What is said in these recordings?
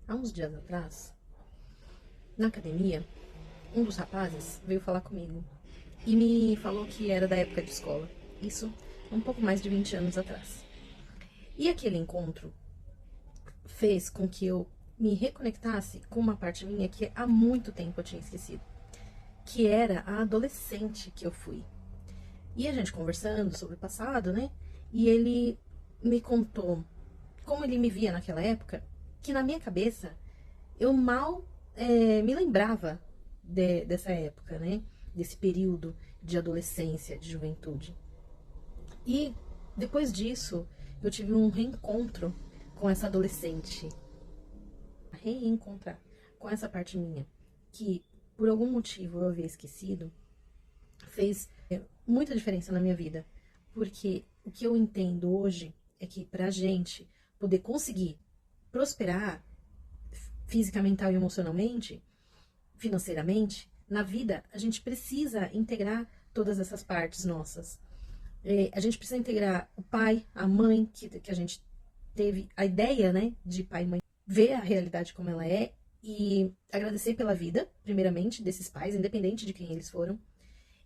Há uns dias atrás, na academia, um dos rapazes veio falar comigo e me falou que era da época de escola. Isso um pouco mais de 20 anos atrás. E aquele encontro fez com que eu me reconectasse com uma parte minha que há muito tempo eu tinha esquecido, que era a adolescente que eu fui. E a gente conversando sobre o passado, né? E ele me contou como ele me via naquela época, que na minha cabeça eu mal me lembrava dessa época, né? Desse período de adolescência, de juventude. E depois disso, eu tive um reencontro com essa adolescente. Reencontrar com essa parte minha, que por algum motivo eu havia esquecido, fez muita diferença na minha vida. Porque o que eu entendo hoje é que pra gente poder conseguir prosperar física, mental e emocionalmente, financeiramente, na vida, a gente precisa integrar todas essas partes nossas. A gente precisa integrar o pai, a mãe, que a gente teve a ideia, né, de pai e mãe, ver a realidade como ela é e agradecer pela vida, primeiramente, desses pais, independente de quem eles foram,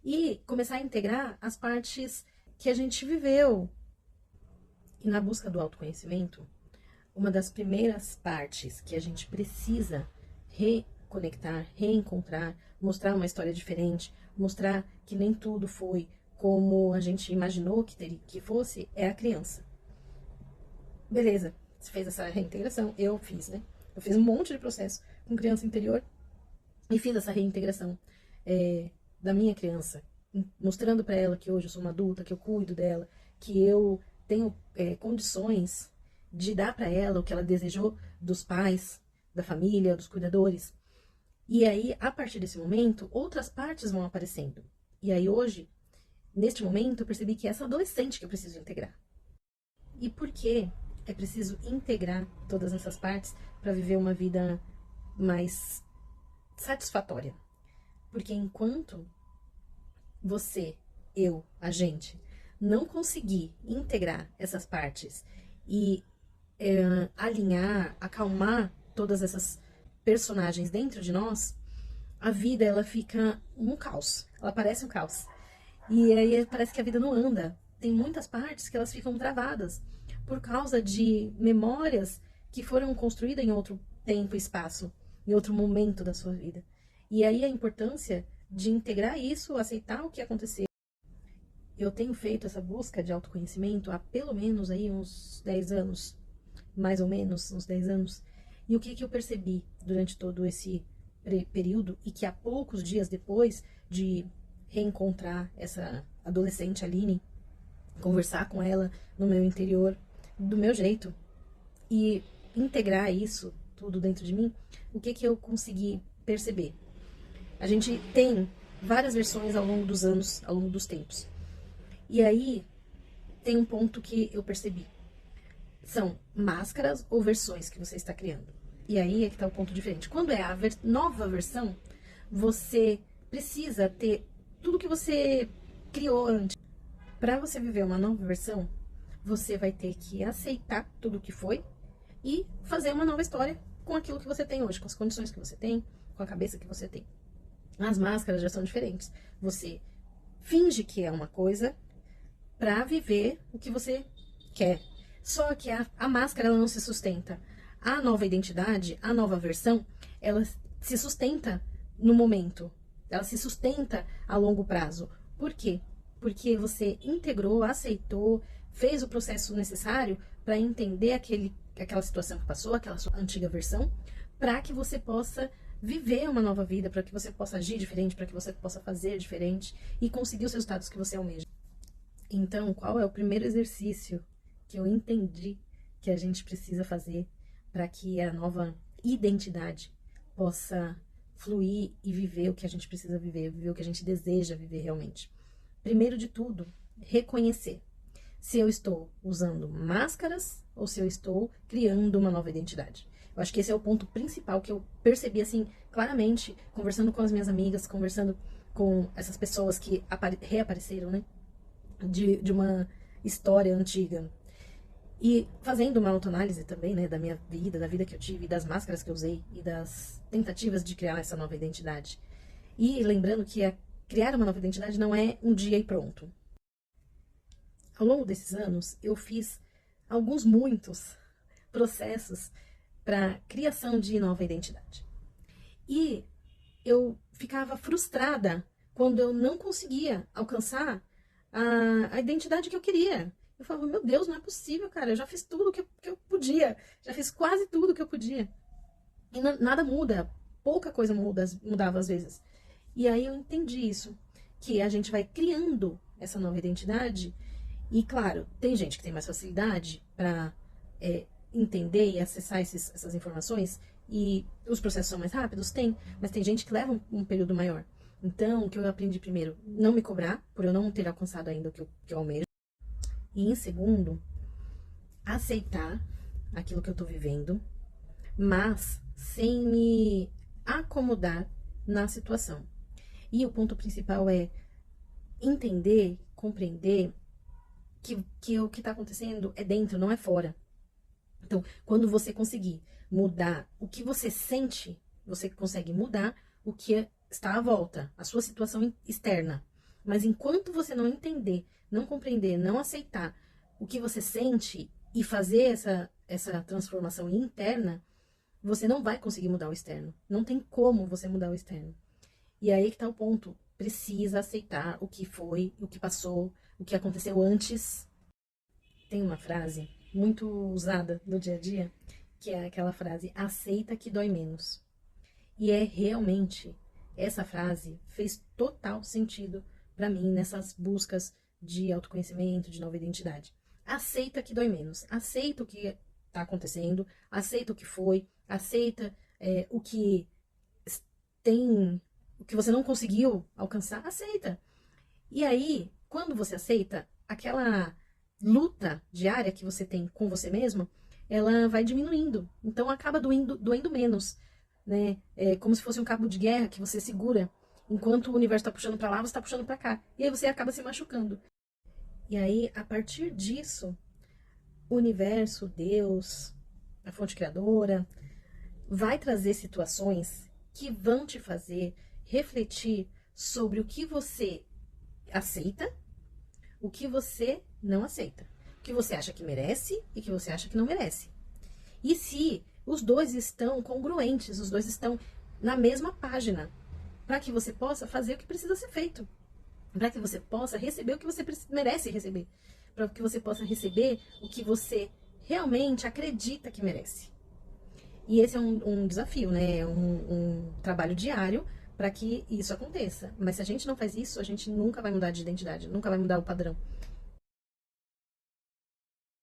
e começar a integrar as partes que a gente viveu. E na busca do autoconhecimento, uma das primeiras partes que a gente precisa reconectar, reencontrar, mostrar uma história diferente, mostrar que nem tudo foi como a gente imaginou que fosse, é a criança. Beleza, você fez essa reintegração, eu fiz, né? Eu fiz um monte de processo com criança interior e fiz essa reintegração da minha criança, mostrando para ela que hoje eu sou uma adulta, que eu cuido dela, que eu tenho condições de dar para ela o que ela desejou dos pais, da família, dos cuidadores. E aí, a partir desse momento, outras partes vão aparecendo. E aí hoje, neste momento, eu percebi que é essa adolescente que eu preciso integrar. E por que é preciso integrar todas essas partes para viver uma vida mais satisfatória? Porque enquanto você, eu, a gente, não conseguir integrar essas partes e alinhar, acalmar todas essas personagens dentro de nós, a vida ela fica um caos. Ela parece um caos. E aí parece que a vida não anda. Tem muitas partes que elas ficam travadas por causa de memórias que foram construídas em outro tempo e espaço, em outro momento da sua vida. E aí a importância de integrar isso, aceitar o que aconteceu. Eu tenho feito essa busca de autoconhecimento há pelo menos aí uns 10 anos, mais ou menos uns 10 anos. E o que eu percebi durante todo esse período e que há poucos dias depois de reencontrar essa adolescente Aline, conversar com ela no meu interior, do meu jeito, e integrar isso tudo dentro de mim, o que eu consegui perceber? A gente tem várias versões ao longo dos anos, ao longo dos tempos. E aí tem um ponto que eu percebi. São máscaras ou versões que você está criando. E aí é que está o ponto diferente. Quando é a nova versão, você precisa ter tudo que você criou antes. Para você viver uma nova versão, você vai ter que aceitar tudo que foi e fazer uma nova história com aquilo que você tem hoje, com as condições que você tem, com a cabeça que você tem. As máscaras já são diferentes. Você finge que é uma coisa para viver o que você quer. Só que a máscara ela não se sustenta. A nova identidade, a nova versão, ela se sustenta no momento. Ela se sustenta a longo prazo. Por quê? Porque você integrou, aceitou, fez o processo necessário para entender aquela situação que passou, aquela sua antiga versão, para que você possa viver uma nova vida, para que você possa agir diferente, para que você possa fazer diferente e conseguir os resultados que você almeja. Então, qual é o primeiro exercício que eu entendi que a gente precisa fazer para que a nova identidade possa fluir e viver o que a gente precisa viver, viver o que a gente deseja viver realmente? Primeiro de tudo, reconhecer se eu estou usando máscaras ou se eu estou criando uma nova identidade. Eu acho que esse é o ponto principal que eu percebi assim claramente, conversando com as minhas amigas, conversando com essas pessoas que reapareceram, né? De uma história antiga. E fazendo uma autoanálise também, né, da minha vida, da vida que eu tive, das máscaras que eu usei e das tentativas de criar essa nova identidade. E lembrando que criar uma nova identidade não é um dia e pronto. Ao longo desses anos, eu fiz muitos processos para criação de nova identidade. E eu ficava frustrada quando eu não conseguia alcançar a identidade que eu queria. Eu falava, meu Deus, não é possível, cara, eu já fiz tudo que eu podia, já fiz quase tudo que eu podia. E nada muda, pouca coisa mudava às vezes. E aí eu entendi isso, que a gente vai criando essa nova identidade. E claro, tem gente que tem mais facilidade para entender e acessar essas informações, e os processos são mais rápidos, mas tem gente que leva um período maior. Então, o que eu aprendi primeiro, não me cobrar, por eu não ter alcançado ainda o que eu almejo. E em segundo, aceitar aquilo que eu tô vivendo, mas sem me acomodar na situação. E o ponto principal é entender, compreender que o que está acontecendo é dentro, não é fora. Então, quando você conseguir mudar o que você sente, você consegue mudar o que está à volta, a sua situação externa. Mas enquanto você não entender, não compreender, não aceitar o que você sente e fazer essa transformação interna, você não vai conseguir mudar o externo. Não tem como você mudar o externo. E aí que está o ponto. Precisa aceitar o que foi, o que passou, o que aconteceu antes. Tem uma frase muito usada no dia a dia, que é aquela frase, aceita que dói menos. E é realmente, essa frase fez total sentido para mim nessas buscas de autoconhecimento, de nova identidade. Aceita que dói menos. Aceita o que está acontecendo, aceita o que foi, aceita o que tem, o que você não conseguiu alcançar, aceita. E aí, quando você aceita, aquela luta diária que você tem com você mesmo, ela vai diminuindo. Então acaba doendo menos, né? É como se fosse um cabo de guerra que você segura, enquanto o universo está puxando para lá, você está puxando para cá. E aí você acaba se machucando. E aí, a partir disso, o universo, Deus, a fonte criadora, vai trazer situações que vão te fazer refletir sobre o que você aceita, o que você não aceita, o que você acha que merece e o que você acha que não merece. E se os dois estão congruentes, os dois estão na mesma página, para que você possa fazer o que precisa ser feito, para que você possa receber o que você merece receber, para que você possa receber o que você realmente acredita que merece. E esse é um desafio, né? É um trabalho diário para que isso aconteça. Mas se a gente não faz isso, a gente nunca vai mudar de identidade, nunca vai mudar o padrão.